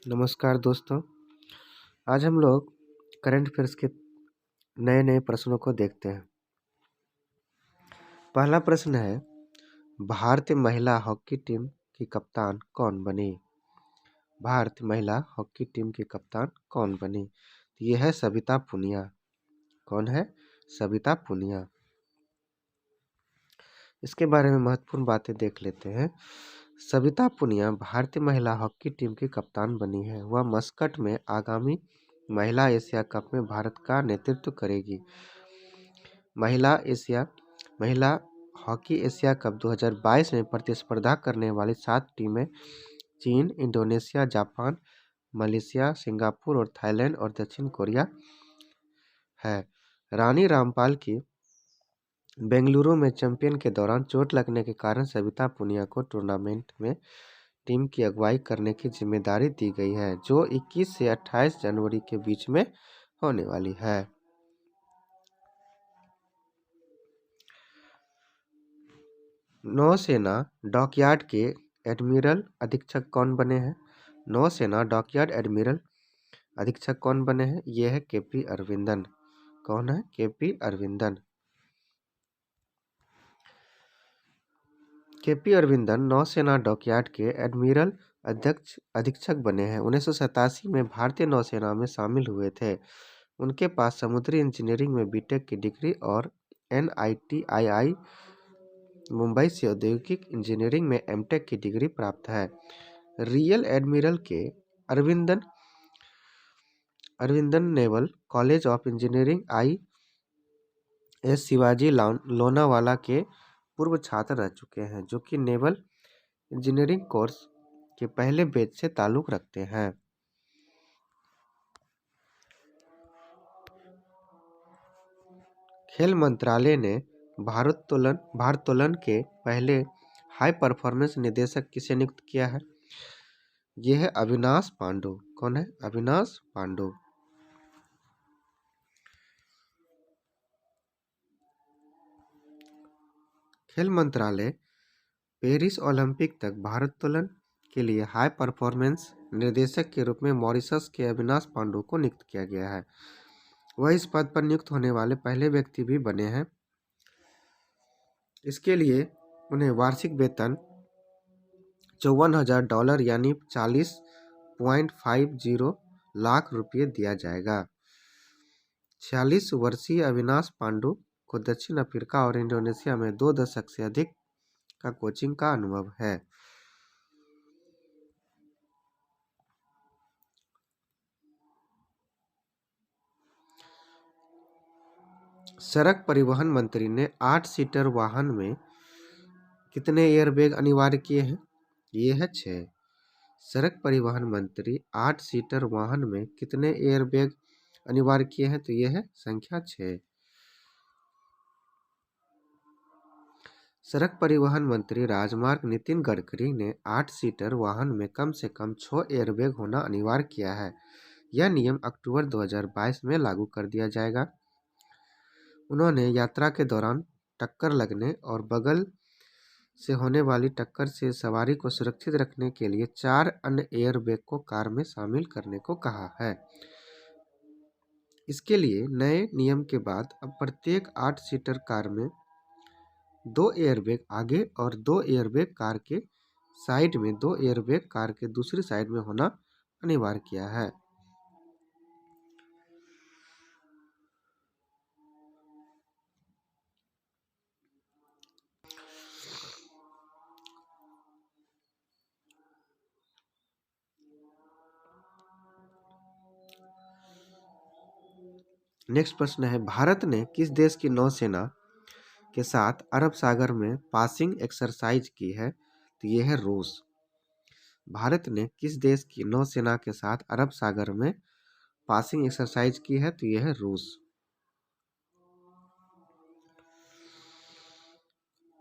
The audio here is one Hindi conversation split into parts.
नमस्कार दोस्तों। आज हम लोग करंट अफेयर्स के नए नए प्रश्नों को देखते हैं। पहला प्रश्न है, भारतीय महिला हॉकी टीम की कप्तान कौन बनी? भारतीय महिला हॉकी टीम की कप्तान कौन बनी? तो यह है सविता पुनिया। कौन है? सविता पुनिया। इसके बारे में महत्वपूर्ण बातें देख लेते हैं। सविता पुनिया भारतीय महिला हॉकी टीम की कप्तान बनी है। वह मस्कट में आगामी महिला एशिया कप में भारत का नेतृत्व करेगी। महिला हॉकी एशिया कप 2022 में प्रतिस्पर्धा करने वाली 7 टीमें चीन, इंडोनेशिया, जापान, मलेशिया, सिंगापुर और थाईलैंड और दक्षिण कोरिया है। रानी रामपाल की बेंगलुरु में चैंपियन के दौरान चोट लगने के कारण सविता पुनिया को टूर्नामेंट में टीम की अगुवाई करने की जिम्मेदारी दी गई है, जो 21 से 28 जनवरी के बीच में होने वाली है। नौसेना डॉकयार्ड के एडमिरल अधीक्षक कौन बने हैं? नौसेना डॉकयार्ड एडमिरल अधीक्षक कौन बने हैं? ये है केपी अरविंदन। कौन है? केपी अरविंदन। केपी अरविंदन नौसेना डॉकयार्ड के एडमिरल अधीक्षक बने हैं। 1987 में भारतीय नौसेना में शामिल हुए थे। उनके पास समुद्री इंजीनियरिंग में बीटेक की डिग्री और NITII मुंबई से औद्योगिक इंजीनियरिंग में एमटेक की डिग्री प्राप्त है। रियल एडमिरल के Aravindan naval college of engineering IS Shivaji Lonavala के पूर्व छात्र रह चुके हैं, जो कि नेवल इंजीनियरिंग कोर्स के पहले बैच से ताल्लुक रखते हैं। खेल मंत्रालय ने भारोत्तोलन के पहले हाई परफॉर्मेंस निदेशक किसे नियुक्त किया है? यह है अविनाश पांडु। कौन है? अविनाश पांडु। खेल मंत्रालय पेरिस ओलंपिक तक भारोत्तोलन के लिए हाई परफॉर्मेंस निर्देशक के रूप में मॉरिशस के अविनाश पांडु को नियुक्त किया गया है। वह इस पद पर नियुक्त होने वाले पहले व्यक्ति भी बने हैं। इसके लिए उन्हें वार्षिक वेतन $54,000 यानी 40.50 लाख रुपये दिया जाएगा। 46 वर्षीय अविनाश पांडु को दक्षिण अफ्रीका और इंडोनेशिया में 2 दशक से अधिक का कोचिंग का अनुभव है। सड़क परिवहन मंत्री ने 8 सीटर वाहन में कितने एयरबैग अनिवार्य किए हैं? ये है 6। सड़क परिवहन मंत्री 8 सीटर वाहन में कितने एयरबैग अनिवार्य किए हैं? तो ये है संख्या 6। सड़क परिवहन मंत्री राजमार्ग नितिन गडकरी ने 8 सीटर वाहन में कम से कम 6 एयरबैग होना अनिवार्य किया है। यह नियम अक्टूबर 2022 में लागू कर दिया जाएगा। उन्होंने यात्रा के दौरान टक्कर लगने और बगल से होने वाली टक्कर से सवारी को सुरक्षित रखने के लिए 4 अन्य एयरबैग को कार में शामिल करने को कहा है। इसके लिए नए नियम के बाद अब प्रत्येक 8 सीटर कार में 2 एयरबैग आगे और 2 एयरबैग कार के साइड में 2 एयरबैग कार के दूसरी साइड में होना अनिवार्य किया है। नेक्स्ट प्रश्न है, भारत ने किस देश की नौसेना के साथ अरब सागर में पासिंग एक्सरसाइज की है? तो ये है रूस। भारत ने किस देश की नौसेना के साथ अरब सागर में पासिंग एक्सरसाइज की है? तो ये है रूस।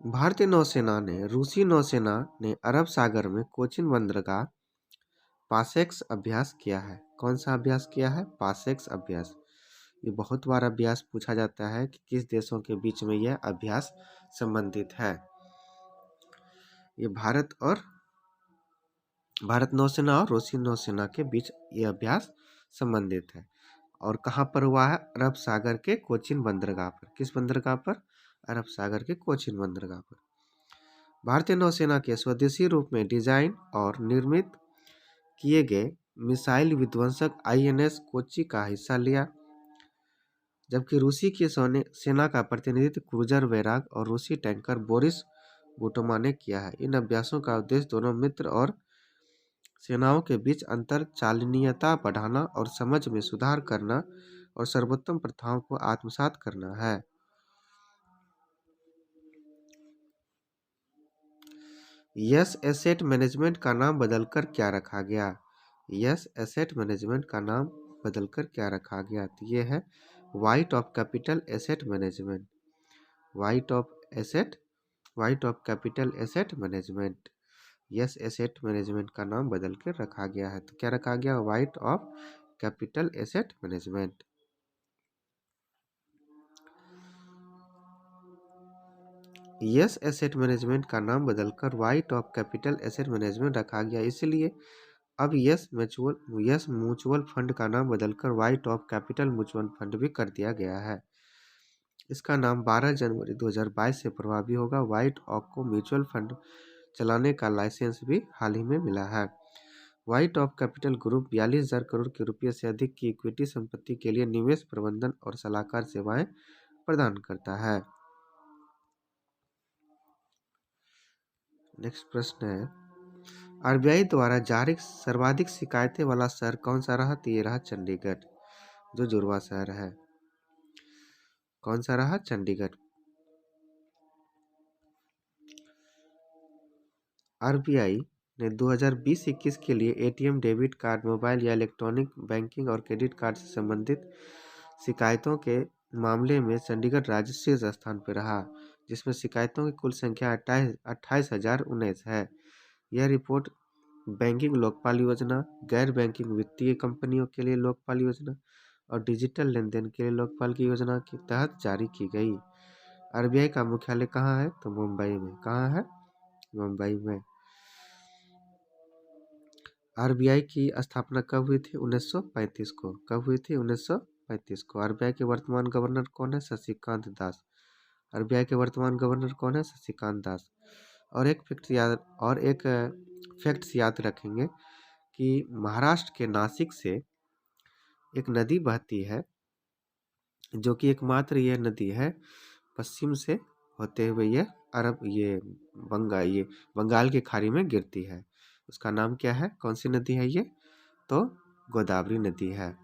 भारतीय नौसेना ने रूसी नौसेना ने अरब सागर में कोचिन बंदरगाह पासेक्स अभ्यास किया है। कौन सा अभ्यास किया है? पासेक्स अभ्यास। ये बहुत बार अभ्यास पूछा जाता है कि किस देशों के बीच में यह अभ्यास संबंधित है। ये भारत और भारत नौसेना और रूसी नौसेना के बीच ये अभ्यास संबंधित है। और कहाँ पर हुआ है? अरब सागर के कोचिन बंदरगाह पर। किस बंदरगाह पर? अरब सागर के कोचिन बंदरगाह पर। भारतीय नौसेना के स्वदेशी रूप में डिजाइन और निर्मित किए गए मिसाइल विध्वंसक आईएनएस कोच्चि का हिस्सा लिया, जबकि रूसी की सेना का प्रतिनिधित्व क्रूजर वैराग और रूसी टैंकर बोरिस बुटोमा ने किया है। इन अभ्यासों का उद्देश्य दोनों मित्र और सेनाओं के बीच अंतर चालनीयता बढ़ाना और समझ में सुधार करना और सर्वोत्तम प्रथाओं को आत्मसात करना है। यस एसेट मैनेजमेंट का नाम बदलकर क्या रखा गया? यस एसेट मैनेजमेंट का नाम बदलकर क्या रखा गया? तो ये है white of capital asset management. White of asset white of capital asset management. Yes asset management का नाम बदल कर रखा गया है। तो क्या रखा गया? White of capital asset management. Yes asset management का नाम बदलकर white of capital asset management रखा गया, इसलिए अब यस म्यूचुअल फंड का नाम बदलकर white of capital mutual fund भी कर दिया गया है। इसका नाम 12 जनवरी 2022 से प्रभावी होगा। वाइट ऑफ को म्यूचुअल फंड चलाने का लाइसेंस भी हाल ही में मिला है। White of capital group 42,000 crore के रुपये से अधिक की इक्विटी संपत्ति के लिए निवेश प्रबंधन और सलाहकार सेवाएं प्रदान करता है। नेक्स्ट प्रश्न है, आरबीआई द्वारा जारी सर्वाधिक शिकायतें वाला शहर कौन सा रहा? तो ये रहा चंडीगढ़, जो जुड़वा शहर है। कौन सा रहा? चंडीगढ़। आरबीआई ने 2020-21 के लिए एटीएम, डेबिट कार्ड, मोबाइल या इलेक्ट्रॉनिक बैंकिंग और क्रेडिट कार्ड से संबंधित शिकायतों के मामले में चंडीगढ़ राज्य शीर्ष स्थान पर रहा, जिसमें शिकायतों की कुल संख्या 28,019 है। यह रिपोर्ट बैंकिंग लोकपाल योजना, गैर बैंकिंग वित्तीय कंपनियों के लिए लोकपाल योजना और डिजिटल लेनदेन के लिए लोकपाल की योजना के तहत जारी की गई। आरबीआई का मुख्यालय कहाँ है? तो मुंबई में। कहाँ है? मुंबई में। आरबीआई की स्थापना कब हुई थी? 1935 को। कब हुई थी? 1935 को। आरबीआई के वर्तमान गवर्नर कौन है? शशिकांत दास। आरबीआई के वर्तमान गवर्नर कौन है? शशिकांत दास। और एक फैक्ट्स याद रखेंगे कि महाराष्ट्र के नासिक से एक नदी बहती है, जो कि एकमात्र यह नदी है पश्चिम से होते हुए ये बंगाल की खाड़ी में गिरती है। उसका नाम क्या है? कौन सी नदी है ये? तो गोदावरी नदी है।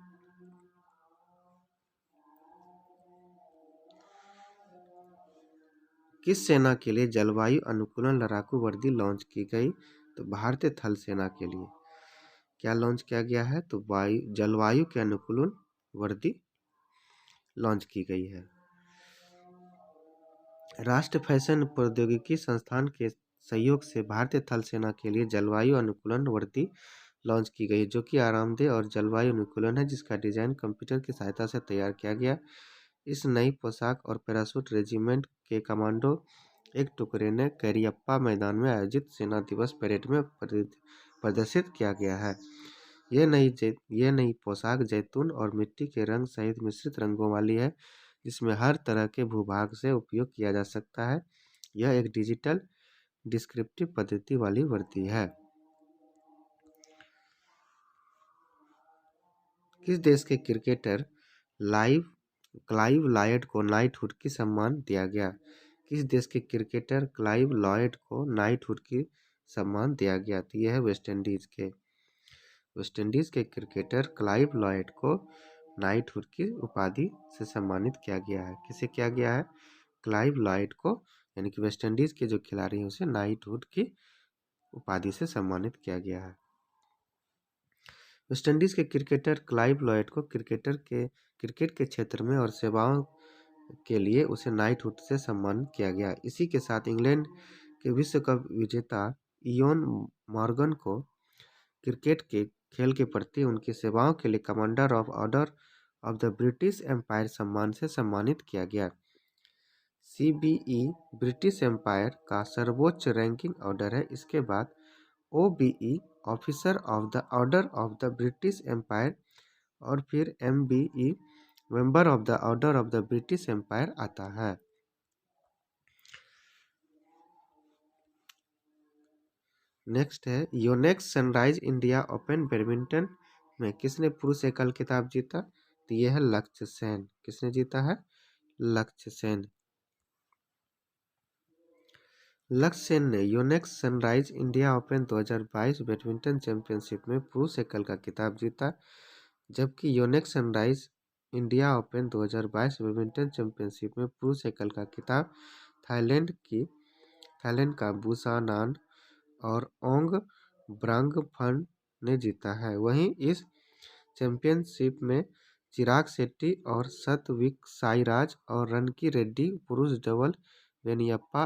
किस सेना के लिए जलवायु अनुकूलन लड़ाकू वर्दी लॉन्च की गई? तो भारतीय थल सेना के लिए। क्या लॉन्च किया गया है? तो जलवायु के अनुकूलन वर्दी लॉन्च की गई है। राष्ट्रीय फैशन प्रौद्योगिकी संस्थान के सहयोग से भारतीय थल सेना के लिए जलवायु अनुकूलन वर्दी लॉन्च की गई, जो कि आरामदेह और जलवायु अनुकूलन है, जिसका डिजाइन कंप्यूटर की सहायता से तैयार किया गया। इस नई पोशाक और पैराशूट रेजिमेंट के कमांडो एक टुकड़े ने करियप्पा मैदान में आयोजित सेना दिवस परेड में प्रदर्शित किया गया है। ये नई पोशाक जैतून और मिट्टी के रंग सहित मिश्रित रंगों वाली है, जिसमें हर तरह के भूभाग से उपयोग किया जा सकता है। यह एक डिजिटल डिस्क्रिप्टिव पद्धति वाली वर्दी है। किस देश के क्रिकेटर क्लाइव लॉयड को नाइटहुड की सम्मान दिया गया? किस देश के क्रिकेटर क्लाइव लॉयड को नाइटहुड की सम्मान दिया गया? तो यह है वेस्ट इंडीज के क्रिकेटर क्लाइव लॉयड को नाइटहुड की उपाधि से सम्मानित किया गया है। किसे किया गया है? क्लाइव लॉयड को, यानी कि वेस्ट इंडीज के जो खिलाड़ी हैं उसे नाइटहुड की उपाधि से सम्मानित किया गया है। वेस्ट इंडीज के क्रिकेटर क्लाइव लॉयड को क्रिकेट के क्षेत्र में और सेवाओं के लिए उसे नाइटहुड से सम्मानित किया गया। इसी के साथ इंग्लैंड के विश्व कप विजेता इयोन मॉर्गन को क्रिकेट के खेल के प्रति उनकी सेवाओं के लिए commander of order of the British Empire सम्मान से सम्मानित किया गया। सीबीई ब्रिटिश एम्पायर का सर्वोच्च रैंकिंग ऑर्डर है। इसके बाद OBE officer of the order of the British Empire, और फिर MBE, member of the order of the British Empire आता है। नेक्स्ट है Yonex Sunrise India Open badminton में किसने पुरुष एकल खिताब जीता? तो यह है लक्ष्य सेन। किसने जीता है? लक्ष्य सेन। लक्ष्य सेन ने Yonex Sunrise India open 2022 badminton championship में पुरुष एकल का खिताब जीता, जबकि Yonex Sunrise India open 2022 badminton championship में पुरुष एकल का खिताब थाईलैंड का बुसानान और ओंग ब्रांगफन ने जीता है। वहीं इस चैंपियनशिप में चिराग शेट्टी और सत्विक साईराज और रनकी रेड्डी पुरुष डबल वेनियप्पा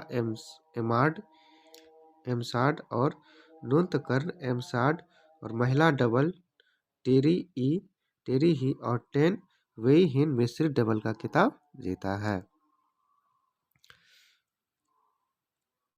एमसाड और नुतकर्ण एमसाड और महिला डबल टेरी ही और टेन वेई हिन मिश्रित डबल का खिताब जीता है।